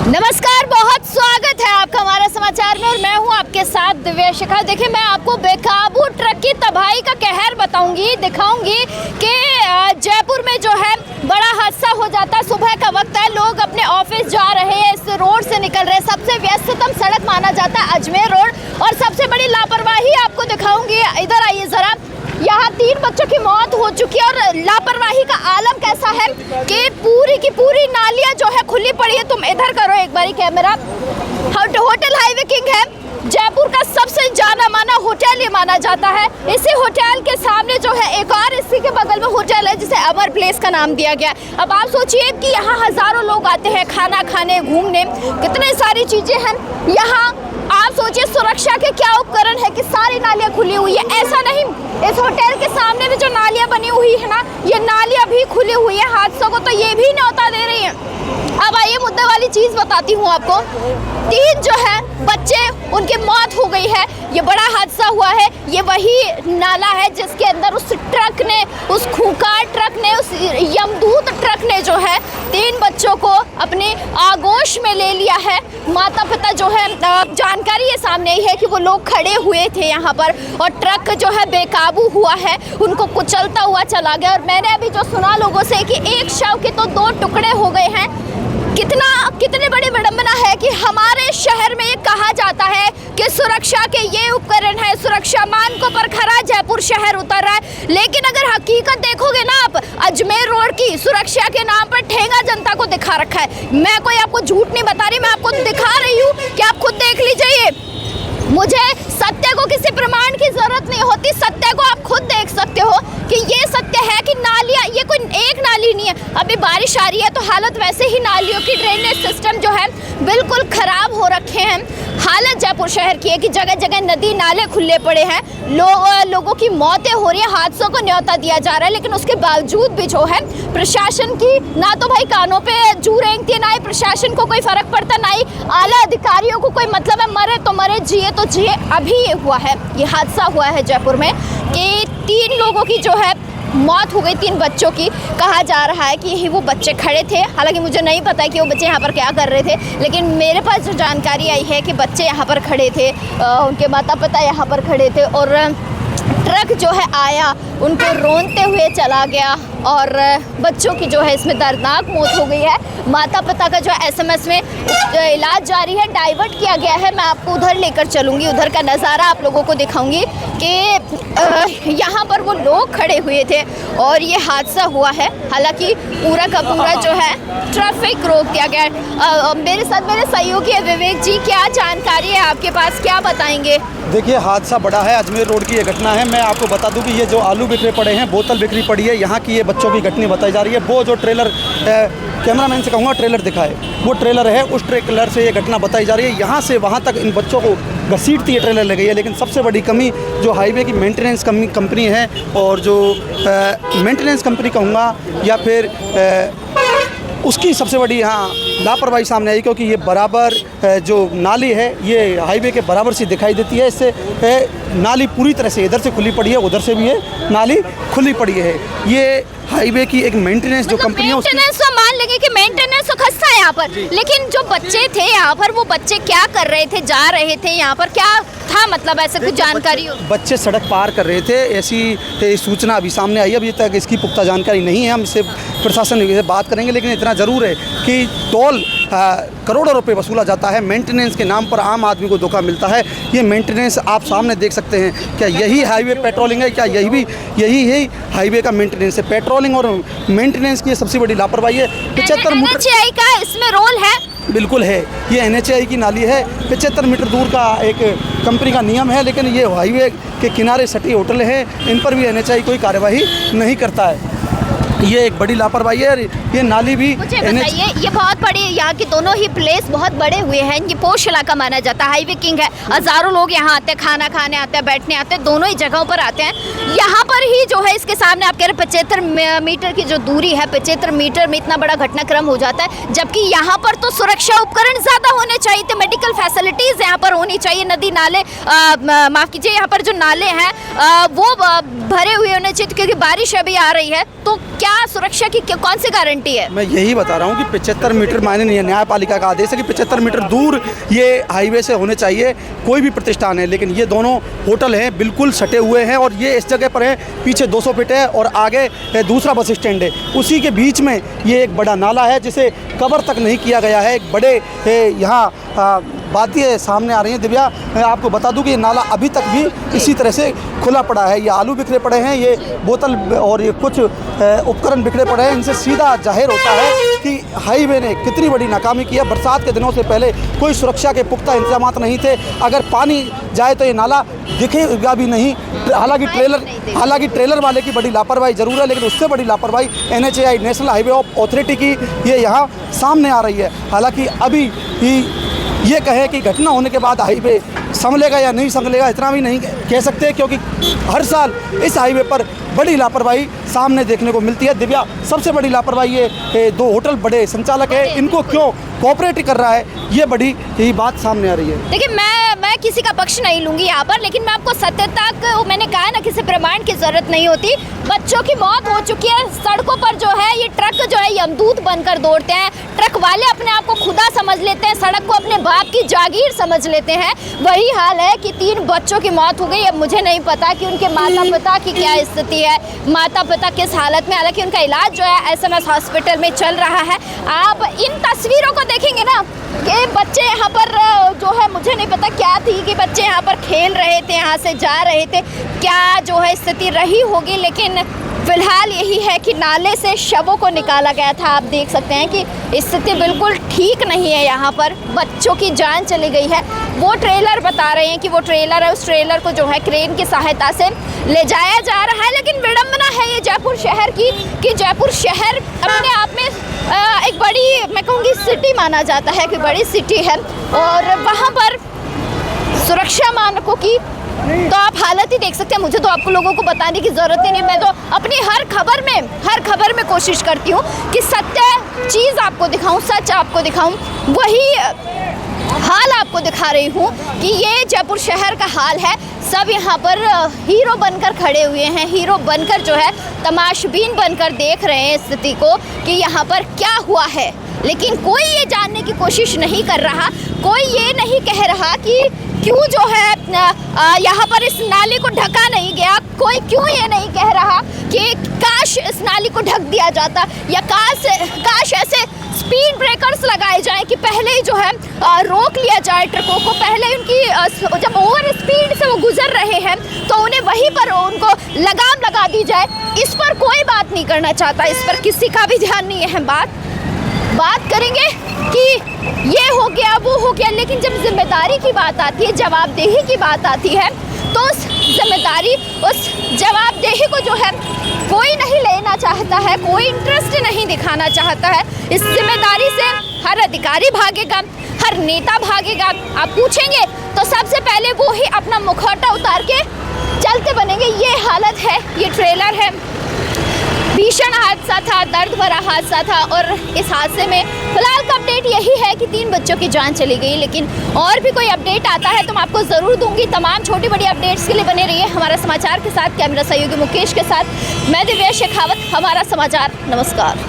नमस्कार, बहुत स्वागत है आपका हमारे समाचार में और मैं हूं आपके साथ दिव्या शिखा। देखिए, मैं आपको बेकाबू ट्रक की तबाही का कहर बताऊंगी, दिखाऊंगी कि जयपुर में जो है बड़ा हादसा हो जाता है। सुबह का वक्त है, लोग अपने ऑफिस जा रहे हैं, इस रोड से निकल रहे हैं। सबसे व्यस्ततम सड़क माना जाता है अजमेर रोड और सबसे बड़ी लापरवाही आपको दिखाऊंगी। इधर आइए जरा। यहाँ 3 बच्चों की मौत हो चुकी है और लापरवाही का आलम कैसा है कि पूरी की पूरी नालियाँ जो है खुली पड़ी है। तुम इधर करो एक बारी कैमरा। होटल हाईवे किंग है, जयपुर का सबसे जाना माना होटल ये माना जाता है। इसी होटल के सामने जो है एक और इसी के बगल में होटल है जिसे अमर प्लेस का नाम दिया गया। अब आप सोचिए कि यहाँ हजारों लोग आते हैं खाना खाने, घूमने, कितनी सारी चीजें हैं यहाँ। आप सोचिए सुरक्षा के क्या उपकरण है कि सारी नालियाँ खुली हुई है। ऐसा नहीं, इस होटल के सामने भी जो नालियाँ बनी हुई है ना, ये नालियाँ भी खुली हुई है। हादसों को तो ये भी न्योता दे रही है। अब आइए मुद्दे वाली चीज बताती हूँ आपको। 3 जो है बच्चे, उनकी मौत हो गई है। ये बड़ा हादसा हुआ है। ये वही नाला है जिसके अंदर उस ट्रक ने, उस खूंखार ट्रक ने, उस यमदूत ट्रक ने जो है 3 बच्चों को अपने आगोश में ले लिया है। माता पिता जो है, जानकारी ये सामने आई है कि वो लोग खड़े हुए थे यहाँ पर और ट्रक जो है बेकाबू हुआ है, उनको कुचलता हुआ चला गया। और मैंने अभी जो सुना लोगों से कि एक शव के तो 2 टुकड़े हो गए हैं। कितनी बड़ी विडंबना है कि हमारे शहर में ये कहा जाता है कि सुरक्षा के ये उपकरण है, सुरक्षा मानकों पर खरा जयपुर शहर उतर रहा है। लेकिन अगर हकीकत देखोगे ना आप, अजमेर रोड की सुरक्षा के नाम पर ठेंगा जनता को दिखा रखा है। मैं कोई आपको झूठ नहीं बता रही, मैं आपको दिखा रही हूँ कि आप खुद देख लीजिए। मुझे सत्य को किसी प्रमाण की जरूरत नहीं होती, सत्य को आप खुद देख सकते हो कि ये सत्य है कि नालियाँ, ये कोई एक नाली नहीं है। अभी बारिश आ रही है तो हालत वैसे ही नालियों की, ड्रेनेज सिस्टम जो है बिल्कुल खराब हो रखे हैं। हालत जयपुर शहर की है कि जगह जगह नदी नाले खुले पड़े हैं। लोगों की मौतें हो रही है, हादसों को न्योता दिया जा रहा है। लेकिन उसके बावजूद भी जो है प्रशासन की ना तो भाई कानों पे जू रेंगती है, ना ही प्रशासन को कोई फर्क पड़ता, ना ही आला अधिकारियों को कोई मतलब है। मरे तो मरे, जिए तो जिए। अभी ये हुआ है, ये हादसा हुआ है जयपुर में कि 3 लोगों की जो है मौत हो गई, 3 बच्चों की। कहा जा रहा है कि यही वो बच्चे खड़े थे। हालांकि मुझे नहीं पता है कि वो बच्चे यहाँ पर क्या कर रहे थे, लेकिन मेरे पास जो जानकारी आई है कि बच्चे यहाँ पर खड़े थे, उनके माता पिता यहाँ पर खड़े थे और ट्रक जो है आया, उनको रोनते हुए चला गया और बच्चों की जो है इसमें दर्दनाक मौत हो गई है। माता पिता का जो एसएमएस में इलाज जारी है, डाइवर्ट किया गया है। मैं आपको उधर लेकर चलूँगी, उधर का नज़ारा आप लोगों को दिखाऊंगी कि यहाँ पर वो लोग खड़े हुए थे और ये हादसा हुआ है। हालांकि पूरा का पूरा जो है ट्रैफिक रोक दिया गया है। मेरे साथ मेरे सहयोगी है विवेक जी। क्या जानकारी है आपके पास, क्या बताएंगे? देखिए, हादसा बड़ा है, अजमेर रोड की ये घटना है। मैं आपको बता दूं कि ये जो आलू बिखरे पड़े हैं, बोतल बिखरी पड़ी है, यहाँ की ये बच्चों की घटना बताई जा रही है। वो जो ट्रेलर, कैमरामैन से कहूँगा ट्रेलर दिखाए, वो ट्रेलर है, उस ट्रेलर से ये घटना बताई जा रही है। यहाँ से वहाँ तक इन बच्चों को घसीटती है ट्रेलर ले गई है। लेकिन सबसे बड़ी कमी जो हाईवे की मेंटेनेंस कंपनी है, और जो मेंटेनेंस कंपनी कहूँगा या फिर उसकी सबसे बड़ी यहाँ लापरवाही सामने आई, क्योंकि ये बराबर जो नाली है ये हाईवे के बराबर सी दिखाई देती है। इससे नाली पूरी तरह से इधर से खुली पड़ी है, उधर से भी ये नाली खुली पड़ी है। ये हाईवे की एक मेंटेनेंस जो कंपनी है, मेंटेनेंस तो मान लेंगे कि मेंटेनेंस तो खस्ता है यहाँ पर, लेकिन जो बच्चे थे यहाँ पर, वो बच्चे क्या कर रहे थे, जा रहे थे यहाँ पर, क्या था मतलब ऐसे कुछ जानकारी हो? बच्चे सड़क पार कर रहे थे, ऐसी सूचना अभी सामने आई। अभी तक इसकी पुख्ता जानकारी नहीं है, हम इससे प्रशासन से बात करेंगे। लेकिन इतना ज़रूर है कि टोल करोड़ों रुपए वसूला जाता है, मेंटेनेंस के नाम पर आम आदमी को धोखा मिलता है। ये मेंटेनेंस आप सामने देख सकते हैं। क्या यही हाईवे पेट्रोलिंग है? क्या यही है हाईवे का मेंटेनेंस है? पेट्रोलिंग और मेंटेनेंस की सबसे बड़ी लापरवाही है। 75 मीटर का इसमें रोल है, बिल्कुल है। ये NHAI की नाली है, 75 मीटर दूर का एक कंपनी का नियम है। लेकिन ये हाईवे के किनारे सटी होटल हैं, इन पर भी NHAI कोई कार्यवाही नहीं करता है। ये एक बड़ी लापरवाही है। ये नाली भी, मुझे बताइए, ये बहुत बड़ी, यहाँ के दोनों ही प्लेस बहुत बड़े हुए हैं। ये पोश इलाका माना जाता है, हाईवे किंग है। हजारों लोग यहाँ आते हैं, खाना खाने आते हैं, बैठने आते हैं, दोनों ही जगहों पर आते हैं। यहाँ पर ही जो है इसके सामने आप कह रहे 75 मीटर की जो दूरी है, 75 मीटर में इतना बड़ा घटनाक्रम हो जाता है। जबकि यहाँ पर तो सुरक्षा उपकरण ज्यादा होने चाहिए थे, मेडिकल फैसिलिटीज़ यहाँ पर होनी चाहिए, नदी नाले माफ़ कीजिए यहाँ पर जो नाले हैं वो भरे हुए होने चाहिए, क्योंकि बारिश अभी आ रही है। तो क्या सुरक्षा की कौन सी गारंटी है? मैं यही बता रहा हूँ कि 75 मीटर, माननीय न्यायपालिका का आदेश है कि 75 मीटर दूर ये हाईवे से होने चाहिए कोई भी प्रतिष्ठान है, लेकिन ये दोनों होटल हैं बिल्कुल सटे हुए हैं और ये इस जगह पर है, पीछे 200 फीट है और आगे दूसरा बस स्टैंड है, उसी के बीच में ये एक बड़ा नाला है जिसे कवर तक नहीं किया गया है। एक बड़े यहाँ बातें सामने आ रही हैं। दिव्या, मैं आपको बता दूं कि ये नाला अभी तक भी इसी तरह से खुला पड़ा है, ये आलू बिखरे पड़े हैं, ये बोतल और ये कुछ उपकरण बिखरे पड़े हैं। इनसे सीधा जाहिर होता है कि हाईवे ने कितनी बड़ी नाकामी की है। बरसात के दिनों से पहले कोई सुरक्षा के पुख्ता इंतजाम नहीं थे, अगर पानी जाए तो ये नाला दिखेगा भी नहीं। हालांकि ट्रेलर वाले की बड़ी लापरवाही ज़रूर है, लेकिन उससे बड़ी लापरवाही NHAI नेशनल हाईवे अथॉरिटी की ये यहाँ सामने आ रही है। हालांकि अभी ये कहे कि घटना होने के बाद हाईवे संभलेगा या नहीं संभलेगा, इतना भी नहीं कह सकते, क्योंकि हर साल इस हाईवे पर बड़ी लापरवाही सामने देखने को मिलती है। दिव्या, सबसे बड़ी लापरवाही ये 2 होटल बड़े संचालक है, इनको क्यों कोऑपरेट कर रहा है, ये बड़ी यही बात सामने आ रही है। देखिए, मैं किसी का पक्ष नहीं लूंगी यहाँ पर, लेकिन मैं आपको सत्यता को, मैंने कहा ना, किसी प्रमाण की जरूरत नहीं होती। बच्चों की मौत हो चुकी है सड़कों पर, जो है ये ट्रक जो है यमदूत बनकर दौड़ते हैं। ट्रक वाले अपने आप को खुदा समझ लेते हैं, सड़क को अपने बाप की जागीर समझ लेते हैं। वही हाल है कि 3 बच्चों की मौत हो गई। अब मुझे नहीं पता कि उनके माता पिता की क्या स्थिति है, माता पिता किस हालत में, हालांकि उनका इलाज जो है SMS हॉस्पिटल में चल रहा है। आप इन तस्वीरों को देखेंगे ना कि बच्चे यहाँ पर जो है, मुझे नहीं पता क्या थी कि बच्चे यहाँ पर खेल रहे थे, यहाँ से जा रहे थे, क्या जो है स्थिति रही होगी, लेकिन फिलहाल यही है कि नाले से शवों को निकाला गया था। आप देख सकते हैं कि स्थिति बिल्कुल ठीक नहीं है, यहाँ पर बच्चों की जान चली गई है। वो ट्रेलर बता रहे हैं कि वो ट्रेलर है, उस ट्रेलर को जो है क्रेन की सहायता से ले जाया जा रहा है। लेकिन विडंबना है ये जयपुर शहर की कि जयपुर शहर अपने आप में एक बड़ी, मैं कहूँगी, सिटी माना जाता है कि बड़ी सिटी है, और वहाँ पर सुरक्षा मानकों की तो आप हालत ही देख सकते हैं। मुझे तो आपको लोगों को बताने की ज़रूरत ही नहीं, मैं तो अपनी हर खबर में कोशिश करती हूँ कि सत्य चीज़ आपको दिखाऊं, सच आपको दिखाऊं। वही हाल आपको दिखा रही हूँ कि ये जयपुर शहर का हाल है। सब यहाँ पर हीरो बनकर खड़े हुए हैं, हीरो बनकर जो है तमाशबीन बनकर देख रहे हैं स्थिति को कि यहाँ पर क्या हुआ है, लेकिन कोई ये जानने की कोशिश नहीं कर रहा, कोई ये नहीं कह रहा कि क्यों जो है यहाँ पर इस नाली को ढका नहीं गया, कोई क्यों ये नहीं कह रहा कि काश इस नाली को ढक दिया जाता, या काश ऐसे स्पीड ब्रेकर्स लगाए जाएं कि पहले ही जो है रोक लिया जाए ट्रकों को, पहले उनकी जब ओवर स्पीड से वो गुजर रहे हैं तो उन्हें वहीं पर उनको लगाम लगा दी जाए। इस पर कोई बात नहीं करना चाहता, इस पर किसी का भी ध्यान नहीं है। बात करेंगे कि ये हो गया वो हो गया, लेकिन जब जिम्मेदारी की बात आती है, जवाबदेही की बात आती है, तो उस जिम्मेदारी, उस जवाबदेही को जो है कोई नहीं लेना चाहता है, कोई इंटरेस्ट नहीं दिखाना चाहता है। इस जिम्मेदारी से हर अधिकारी भागेगा, हर नेता भागेगा। आप पूछेंगे तो सबसे पहले वो ही अपना मुखौटा उतार के चलते बनेंगे। ये हालत है, ये ट्रेलर है। भीषण हादसा था, दर्द भरा हादसा था, और इस हादसे में फिलहाल का अपडेट यही है कि 3 बच्चों की जान चली गई। लेकिन और भी कोई अपडेट आता है तो मैं आपको ज़रूर दूंगी। तमाम छोटी बड़ी अपडेट्स के लिए बने रहिए हमारा समाचार के साथ। कैमरा सहयोगी मुकेश के साथ मैं दिव्या शेखावत, हमारा समाचार। नमस्कार।